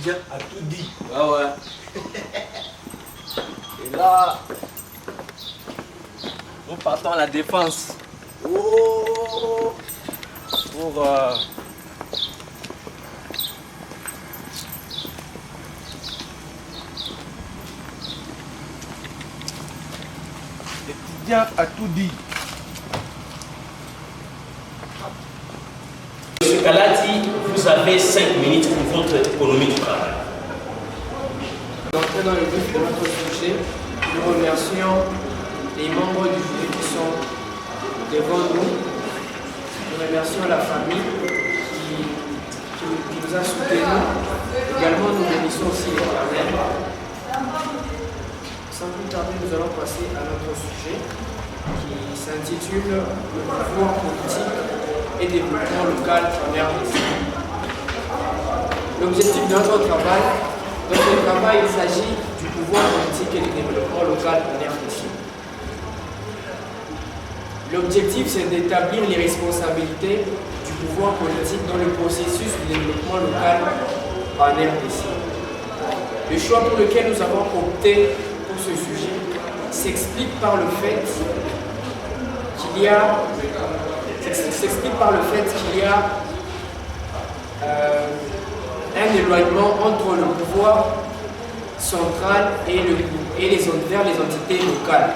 L'étudiant a tout dit. Ouais, ouais. Et là, nous partons à la défense. Oh! Pour L'étudiant a tout dit. Monsieur Kalati, vous avez 5 minutes pour votre économie du travail. D'entrer dans le vif de notre sujet, nous remercions les membres du jury qui sont devant nous. Nous remercions la famille qui nous a soutenus. Également, nous bénissons aussi l'Éternel. Sans plus tarder, nous allons passer à notre sujet qui s'intitule « Le pouvoir politique et développement local en RDC ». L'objectif de notre travail, il s'agit du pouvoir politique et du développement local en RDC. L'objectif, c'est d'établir les responsabilités du pouvoir politique dans le processus du développement local en RDC. Le choix pour lequel nous avons opté pour ce sujet s'explique par le fait qu'il y a un éloignement entre le pouvoir central et vers les entités locales.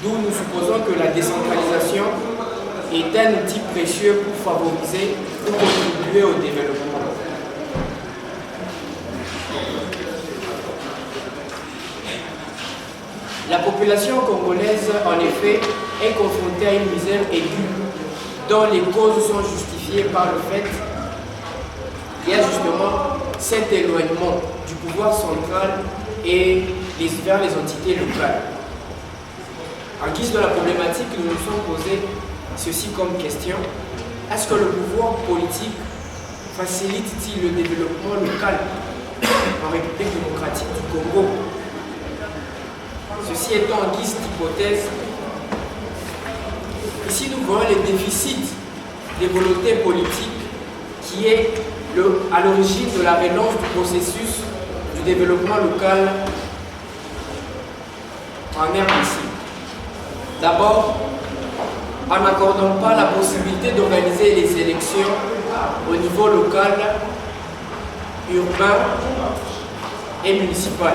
D'où nous supposons que la décentralisation est un outil précieux pour favoriser, pour contribuer au développement. La population congolaise, en effet, est confrontée à une misère aiguë dont les causes sont justifiées par le fait qu'il y a justement cet éloignement du pouvoir central et vers les entités locales. En guise de la problématique, nous nous sommes posé ceci comme question: est-ce que le pouvoir politique facilite-t-il le développement local en République démocratique du Congo? Ceci étant en guise d'hypothèse, ici nous voyons les déficits des volontés politiques qui est à l'origine de la relance du processus du développement local en RDC. D'abord, en n'accordant pas la possibilité d'organiser les élections au niveau local, urbain et municipal.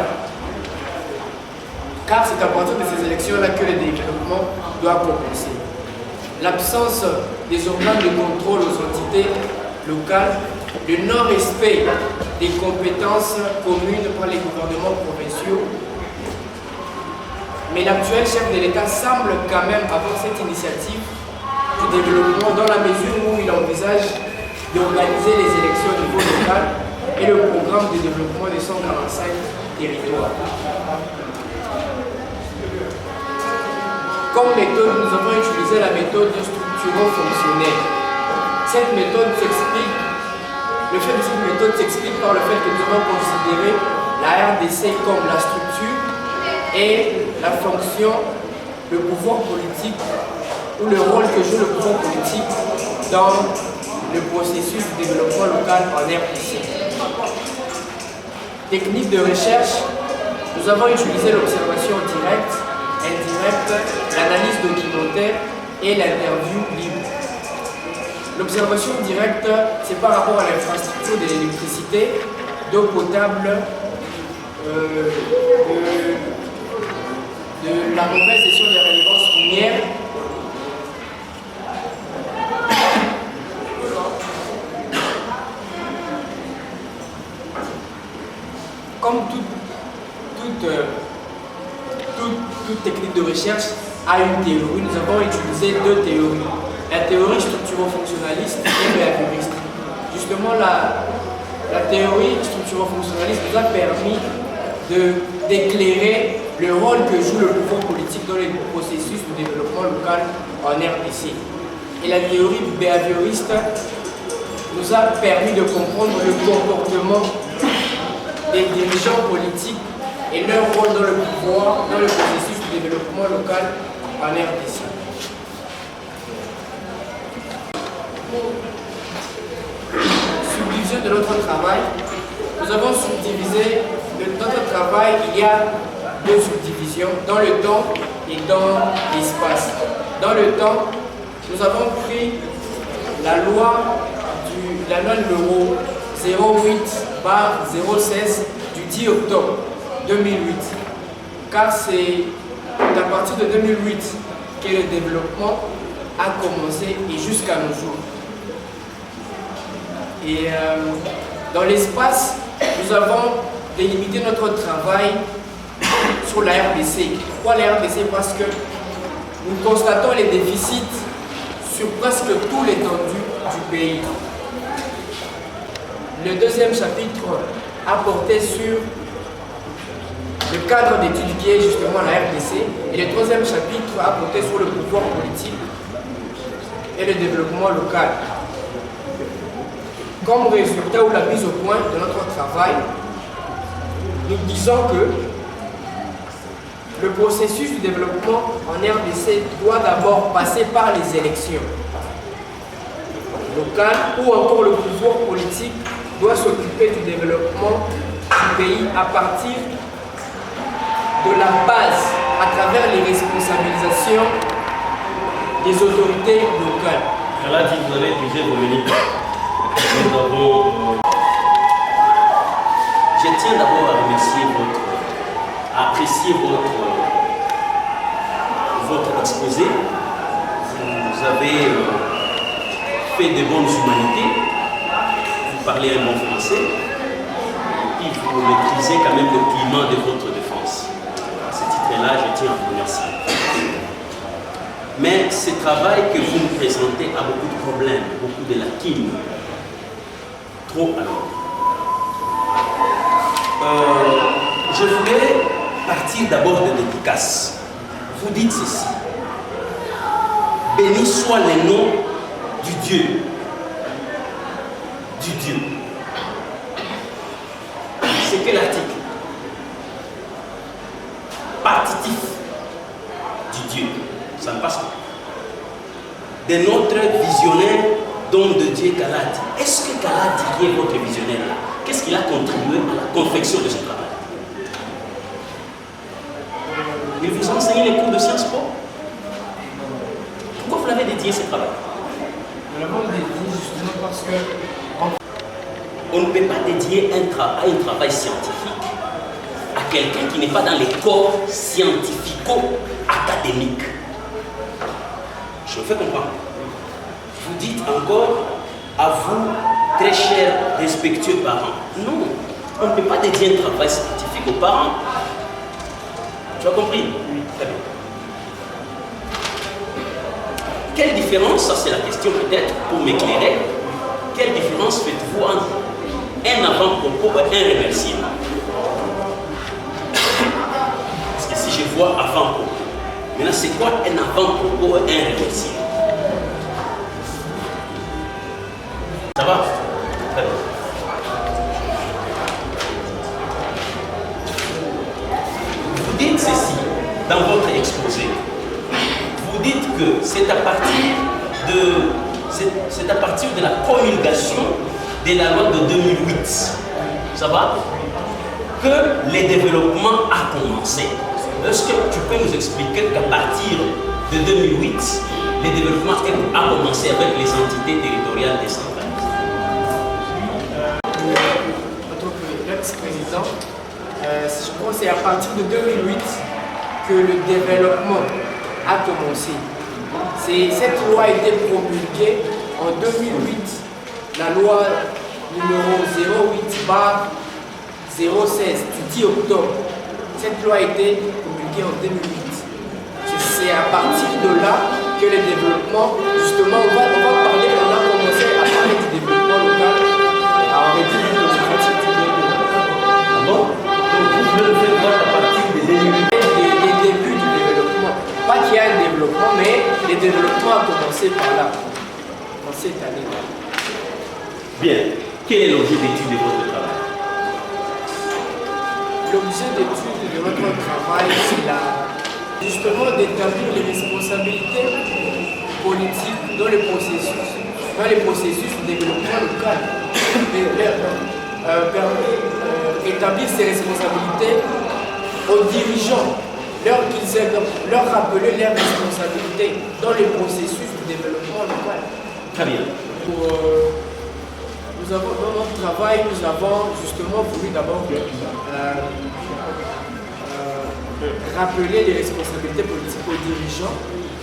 Car c'est à partir de ces élections-là que le développement doit commencer. L'absence des organes de contrôle aux entités locales, le non-respect des compétences communes par les gouvernements provinciaux. Mais l'actuel chef de l'État semble quand même avoir cette initiative du développement dans la mesure où il envisage d'organiser les élections au niveau local et le programme de développement de 145 territoires. Comme méthode, nous avons utilisé la méthode structuro-fonctionnelle. Cette méthode s'explique, le fait de cette méthode s'explique par le fait que nous avons considéré la RDC comme la structure et la fonction, le pouvoir politique ou le rôle que joue le pouvoir politique dans le processus de développement local en RDC. Technique de recherche, nous avons utilisé l'observation directe, indirecte, l'analyse documentaire et l'interview libre. L'observation directe, c'est par rapport à l'infrastructure de l'électricité, d'eau potable, de la mauvaise gestion des redevances minières, comme toute technique de recherche a une théorie. Nous avons utilisé deux théories. La théorie structuro-fonctionnaliste et behavioriste. Justement, la théorie structuro-fonctionnaliste nous a permis d'éclairer le rôle que joue le pouvoir politique dans le processus de développement local en RDC. Et la théorie behavioriste nous a permis de comprendre le comportement des dirigeants politiques et leur rôle dans le pouvoir, dans le processus de développement local en RDC. Subdivision de notre travail, nous avons subdivisé notre travail. Il y a deux subdivisions, dans le temps et dans l'espace. Dans le temps, nous avons pris la loi numéro 08/016 du 10 octobre 2008, car c'est à partir de 2008 que le développement a commencé et jusqu'à nos jours. Et dans l'espace, nous avons délimité notre travail sur la RDC. Pourquoi la RDC? Parce que nous constatons les déficits sur presque tout l'étendue du pays. Le deuxième chapitre a porté sur le cadre d'études qui est justement la RDC, et le troisième chapitre a porté sur le pouvoir politique et le développement local. Comme résultat ou la mise au point de notre travail, nous disons que le processus du développement en RDC doit d'abord passer par les élections locales, ou encore le pouvoir politique doit s'occuper du développement du pays à partir de la base, à travers les responsabilisations des autorités locales. Là, vous avez épuisé vos minutes. Je tiens d'abord à remercier à apprécier votre exposé. Vous avez fait de bonnes humanités, vous parlez un bon français, et puis vous maîtrisez quand même le climat de votre défense. À ce titre-là, je tiens à vous remercier. Mais ce travail que vous nous présentez a beaucoup de problèmes, beaucoup de lacunes. Trop alors. Je voulais partir d'abord de dédicace. Vous dites ceci: béni soit le nom du Dieu. Du Dieu. C'est quel article? Partitif du Dieu. Ça ne passe pas. De notre visionnaire, don de Dieu Kaladi. Est-ce que Kaladi, qui est votre visionnaire là, qu'est-ce qu'il a contribué à la confection de ce travail? Il vous a enseigné les cours de Sciences Po? Pourquoi vous l'avez dédié ce travail? Nous l'avons dédié justement parce que on ne peut pas dédier un travail scientifique à quelqu'un qui n'est pas dans les corps scientifico-académiques. Je me fais comprendre. Vous dites encore à vous, très chers, respectueux parents. Non, on ne peut pas dédier un travail scientifique aux parents. Tu as compris? Oui. Très bien. Quelle différence, ça c'est la question peut-être pour m'éclairer, quelle différence faites-vous entre un avant-propos et un remerciement? Parce que si je vois avant-propos, maintenant c'est quoi un avant-propos et un remerciement? Ça va? Très bien. Vous dites ceci dans votre exposé. Vous dites que c'est à partir de la promulgation de la loi de 2008, ça va, que le développement a commencé. Est-ce que tu peux nous expliquer qu'à partir de 2008, le développement a commencé avec les entités territoriales décentralisées? Notre ex-président, je crois que c'est à partir de 2008 que le développement a commencé. Cette loi a été promulguée en 2008, la loi numéro 08/016 du 10 octobre. Cette loi a été promulguée en 2008. C'est à partir de là que le développement, justement, on va parler, on a commencé à parler du développement local en République démocratique du Congo. Ah bon? Donc vous pouvez le faire voir à partir des débuts. Des débuts du développement. Pas qu'il y a un développement, mais le développement a commencé par là, dans cette année-là. Bien. Quel est l'objet d'étude de votre travail? L'objet d'étude de notre travail, c'est justement d'établir les responsabilités politiques dans les processus du développement local. établir ses responsabilités aux dirigeants, leur rappeler leurs responsabilités dans le processus du développement local. Très bien. Nous avons, dans notre travail, nous avons justement voulu d'abord rappeler les responsabilités politiques aux dirigeants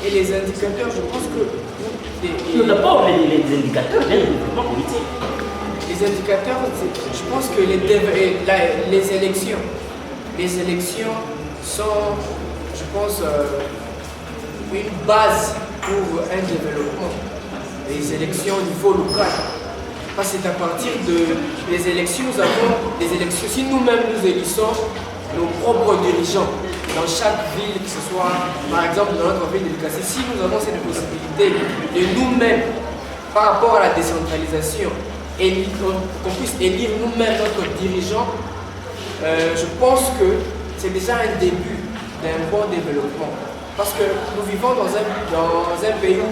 et les indicateurs. Je pense que Nous d'abord les indicateurs d'un développement politique. les indicateurs, je pense que les élections sont, je pense, une base pour un développement. Les élections au niveau local. Parce que c'est à partir des élections, nous avons des élections. Si nous-mêmes nous élissons nos propres dirigeants dans chaque ville, que ce soit par exemple dans notre ville de Likasi, si nous avons cette possibilité de nous-mêmes, par rapport à la décentralisation, qu'on puisse élire nous-mêmes notre dirigeant, je pense que c'est déjà un début d'un bon développement. Parce que nous vivons dans un pays où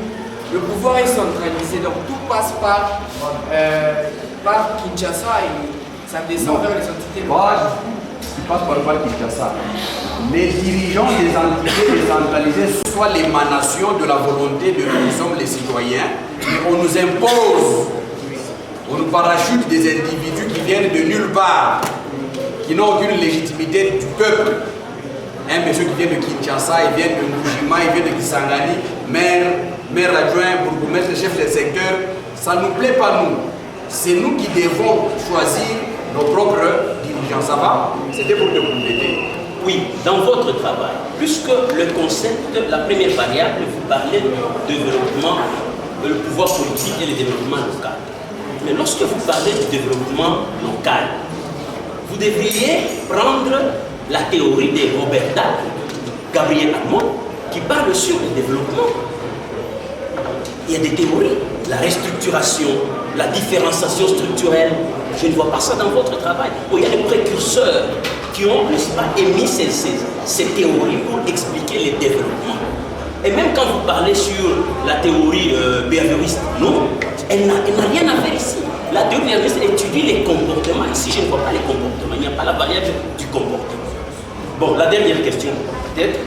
le pouvoir est centralisé, donc tout passe par Kinshasa et ça descend vers les entités locales. Qui passe par Kinshasa. Les dirigeants des entités décentralisées soient l'émanation de la volonté de nous sommes les citoyens, mais on nous impose, on nous parachute des individus qui viennent de nulle part, qui n'ont aucune légitimité du peuple. Un monsieur qui vient de Kinshasa, il vient de Mujima, il vient de Kisangani, maire adjoint, bourgmestre, chef de secteur, ça ne nous plaît pas nous. C'est nous qui devons choisir nos propres dirigeants. Ça va? C'était pour te compléter. Oui, dans votre travail, puisque le concept, la première variable, vous parlez du développement, le pouvoir politique et le développement local. Mais lorsque vous parlez du développement local, vous devriez prendre la théorie de Roberta Gabriel Armand qui parle sur le développement. Il y a des théories, la restructuration, la différenciation structurelle. Je ne vois pas ça dans votre travail. Il y a des précurseurs qui ont, n'est-ce pas, émis ces théories pour expliquer le développement. Et même quand vous parlez sur la théorie behavioriste, non, elle n'a rien à faire ici. La théorie behavioriste étudie les comportements. Ici, je ne vois pas les comportements. Il n'y a pas la variable du comportement. Bon, la dernière question, peut-être.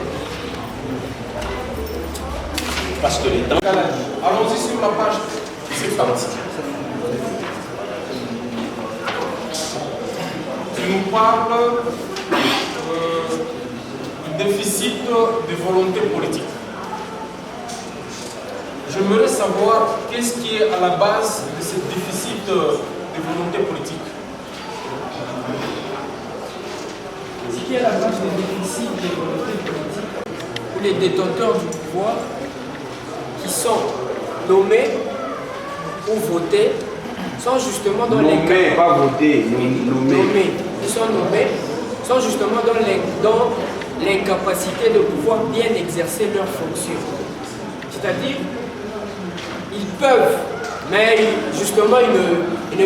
Parce que les temps... Allons-y sur la page 70. Tu nous parles du déficit de volonté politique. J'aimerais savoir qu'est-ce qui est à la base de ce déficit de volonté politique. Ce qui est à la base des déficits de volonté politique, où les détenteurs du pouvoir qui sont nommés ou votés sont justement dans les Nommés, pas votés, nommés. Ils sont nommés, sont justement dans l'incapacité de pouvoir bien exercer leurs fonctions. C'est-à-dire, ils peuvent, mais justement, ils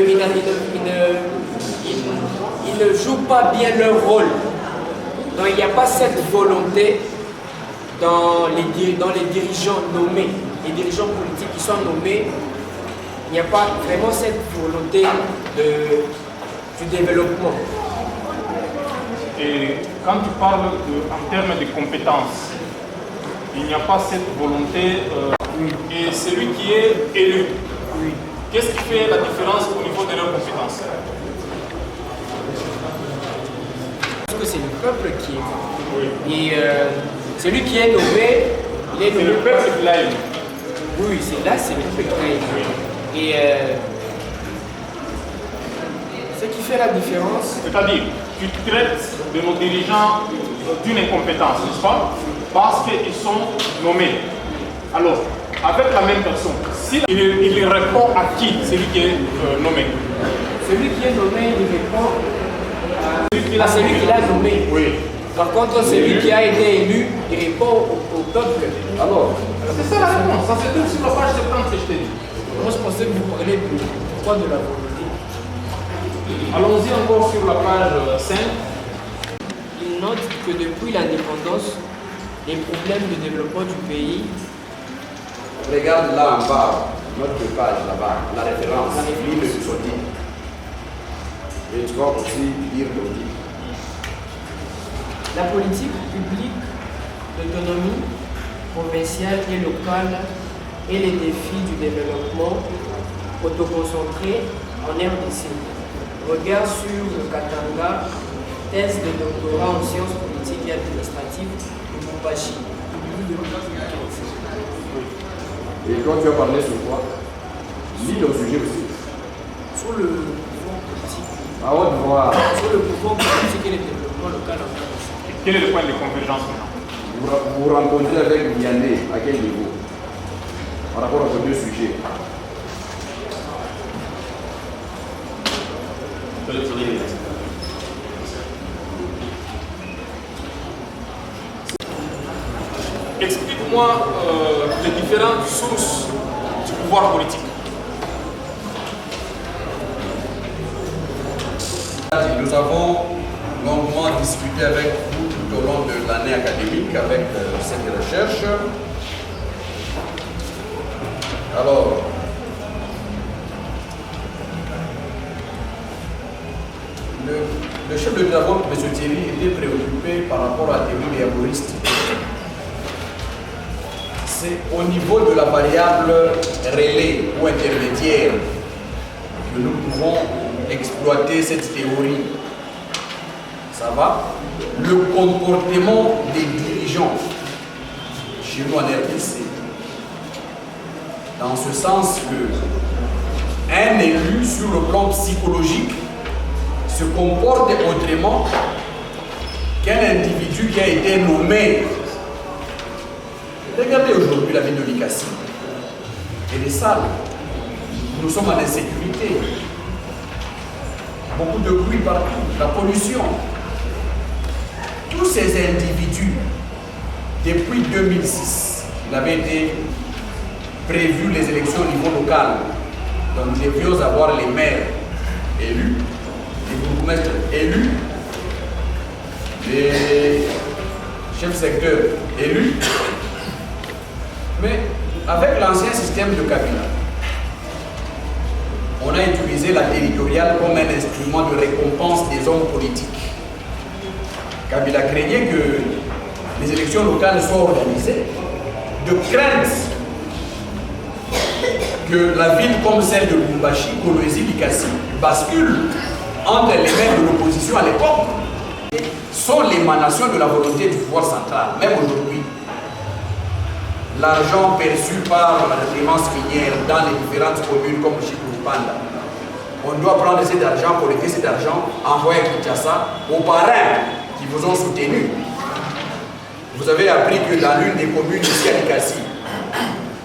ne jouent pas bien leur rôle. Donc il n'y a pas cette volonté dans les dirigeants nommés, les dirigeants politiques qui sont nommés. Il n'y a pas vraiment cette volonté du développement. Et quand tu parles en termes de compétences, il n'y a pas cette volonté. Et celui qui est élu, qu'est-ce qui fait la différence au niveau de leurs compétences? Parce que c'est le peuple qui est. Oui. Et celui qui est nommé, il est nommé. C'est le peuple qui l'a élu. Oui, c'est le peuple qui l'a élu. Et ce qui fait la différence. C'est-à-dire, tu traites de nos dirigeants d'une incompétence, n'est-ce pas? Parce qu'ils sont nommés. Alors, avec la même personne, il répond à qui, celui qui est nommé? Celui qui est nommé, il répond à celui qui l'a nommé. Oui. Par contre, celui qui a été élu, il répond au peuple. Alors, c'est ça la réponse. Ça se trouve sur la page 70, je t'ai dit. Moi, je pensais que vous parlez de quoi de la volonté. Allons-y encore sur la page 5. Il note que depuis l'indépendance, les problèmes de développement du pays. Regarde là en bas, notre page là-bas, la référence, livre de Sodi. Et tu vas aussi lire le livre. La politique publique d'autonomie provinciale et locale et les défis du développement autoconcentré en RDC. Regard sur le Katanga, thèse de doctorat en sciences politiques et administratives de Bumbashi. Et toi, tu vas parler sur quoi? Lis le sujet aussi. Sur le pouvoir politique. À haute voix. Sur le pouvoir politique et le développement local en RDC. Quel est le point de convergence maintenant? Vous vous rencontrez avec Vianney à quel niveau par rapport à vos deux sujets? Explique-moi les différentes sources du pouvoir politique. Nous avons longuement discuté avec vous tout au long de l'année académique avec cette recherche. Alors, le chef de travaux, M. Thierry, était préoccupé par rapport à la théorie laboriste. C'est au niveau de la variable relais ou intermédiaire que nous pouvons exploiter cette théorie. Ça va? Le comportement des dirigeants chez nous en RDC, dans ce sens que un élu sur le plan psychologique se comporte autrement qu'un individu qui a été nommé. Regardez aujourd'hui la ville de Likasi. Elle est sale. Nous sommes en insécurité. Beaucoup de bruit partout, la pollution. Tous ces individus, depuis 2006, il avait été prévu les élections au niveau local. Donc nous devions avoir les maires élus, les bourgmestres élus, les chefs secteurs élus. Mais avec l'ancien système de Kabila, on a utilisé la territoriale comme un instrument de récompense des hommes politiques. Kabila craignait que les élections locales soient organisées de crainte que la ville comme celle de Bumbashi, Kolwezi, Likasi bascule entre les mains de l'opposition à l'époque, sont l'émanation de la volonté du pouvoir central. Même aujourd'hui, l'argent perçu par la dépense minière dans les différentes communes comme Chikurupanda, on doit prendre cet argent, collecter cet argent, envoyer à Kinshasa aux parrains qui vous ont soutenu. Vous avez appris que dans l'une des communes ici à Likasi,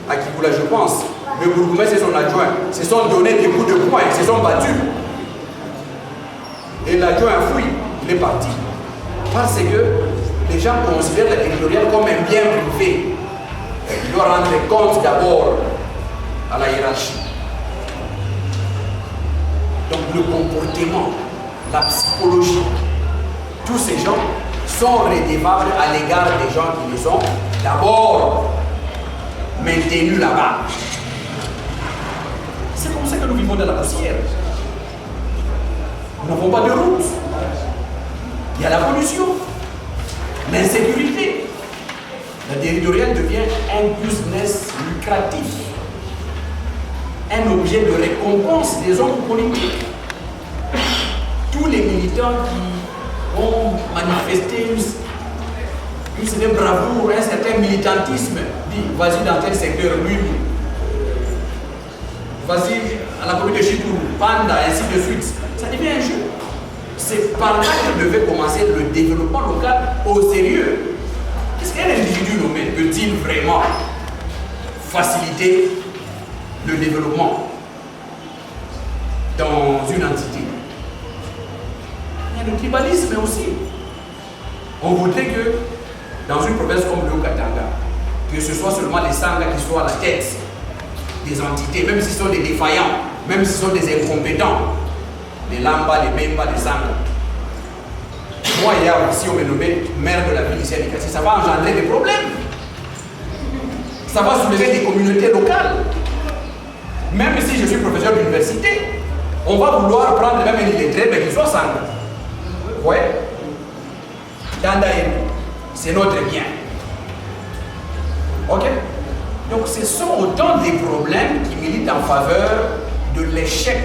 à Kibula je pense, le bourgmestre et son adjoint se sont donné des coups de poing, se sont battus. Et l'adjoint a fui, il est parti. Parce que les gens considèrent la territoriale comme un bien privé. Il doit rendre compte d'abord à la hiérarchie. Donc le comportement, la psychologie, tous ces gens sont redevables à l'égard des gens qui les ont d'abord maintenus là-bas. C'est comme ça que nous vivons dans la poussière. Nous n'avons pas de route. Il y a la pollution, l'insécurité. La territoriale devient un business lucratif, un objet de récompense des hommes politiques. Tous les militants qui ont manifesté une certaine bravoure, un certain militantisme, dit vas-y dans tel secteur, lui, vas-y à la commune de Chikou, Panda, ainsi de suite. Ça devient un jeu. C'est par là que devait commencer le développement local au sérieux. Qu'est-ce qu'un individu nommé peut-il vraiment faciliter le développement dans une entité? Il y a le tribalisme aussi. On voudrait que dans une province comme le Katanga, que ce soit seulement les Sangas qui soient à la tête des entités, même s'ils sont des défaillants, même s'ils sont des incompétents, les Lamba, les Bemba, les Sangas. Moi, hier, si on me nommait maire de la ville ici à Likasi, ça va engendrer des problèmes. Ça va soulever des communautés locales. Même si je suis professeur d'université, On va vouloir prendre même une illettrée, mais qu'il soit sang. Ouais. C'est notre bien. Ok? Donc ce sont autant des problèmes qui militent en faveur de l'échec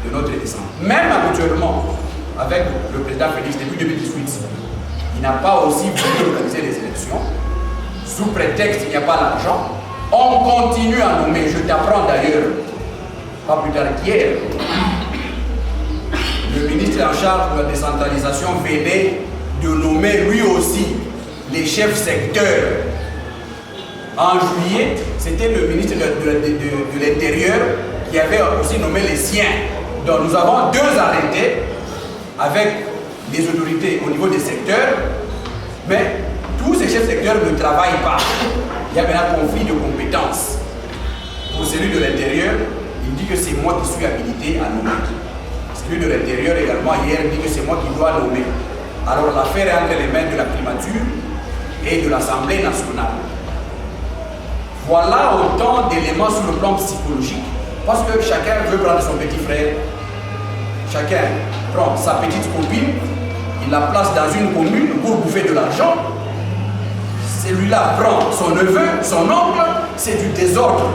de notre descente. Même actuellement, avec le président Félix depuis 2018, il n'a pas aussi voulu organiser les élections. Sous prétexte qu'il n'y a pas l'argent, on continue à nommer. Je t'apprends d'ailleurs, pas plus tard qu'hier, le ministre en charge de la décentralisation venait de nommer lui aussi les chefs secteurs. En juillet, c'était le ministre de l'Intérieur qui avait aussi nommé les siens. Donc nous avons 2 arrêtés avec les autorités au niveau des secteurs, mais tous ces chefs secteurs ne travaillent pas. Il y a maintenant un conflit de compétences. Pour celui de l'Intérieur, il dit que c'est moi qui suis habilité à nommer. Celui de l'Intérieur également, hier, dit que c'est moi qui dois nommer. Alors l'affaire est entre les mains de la primature et de l'Assemblée nationale. Voilà autant d'éléments sur le plan psychologique, parce que chacun veut prendre son petit frère, chacun prend sa petite copine, il la place dans une commune pour bouffer de l'argent. Celui-là prend son neveu, son oncle, c'est du désordre.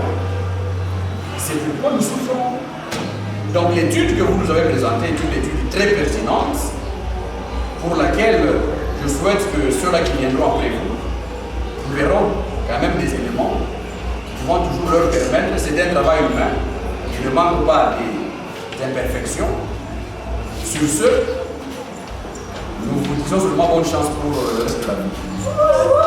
C'est pourquoi nous souffrons. Donc l'étude que vous nous avez présentée est une étude très pertinente, pour laquelle je souhaite que ceux-là qui viendront après vous verront quand même des éléments qui vont toujours leur permettre, c'est un travail humain, qui ne manque pas des imperfections. Sur ce, nous vous disons seulement bonne chance pour le reste de la vie.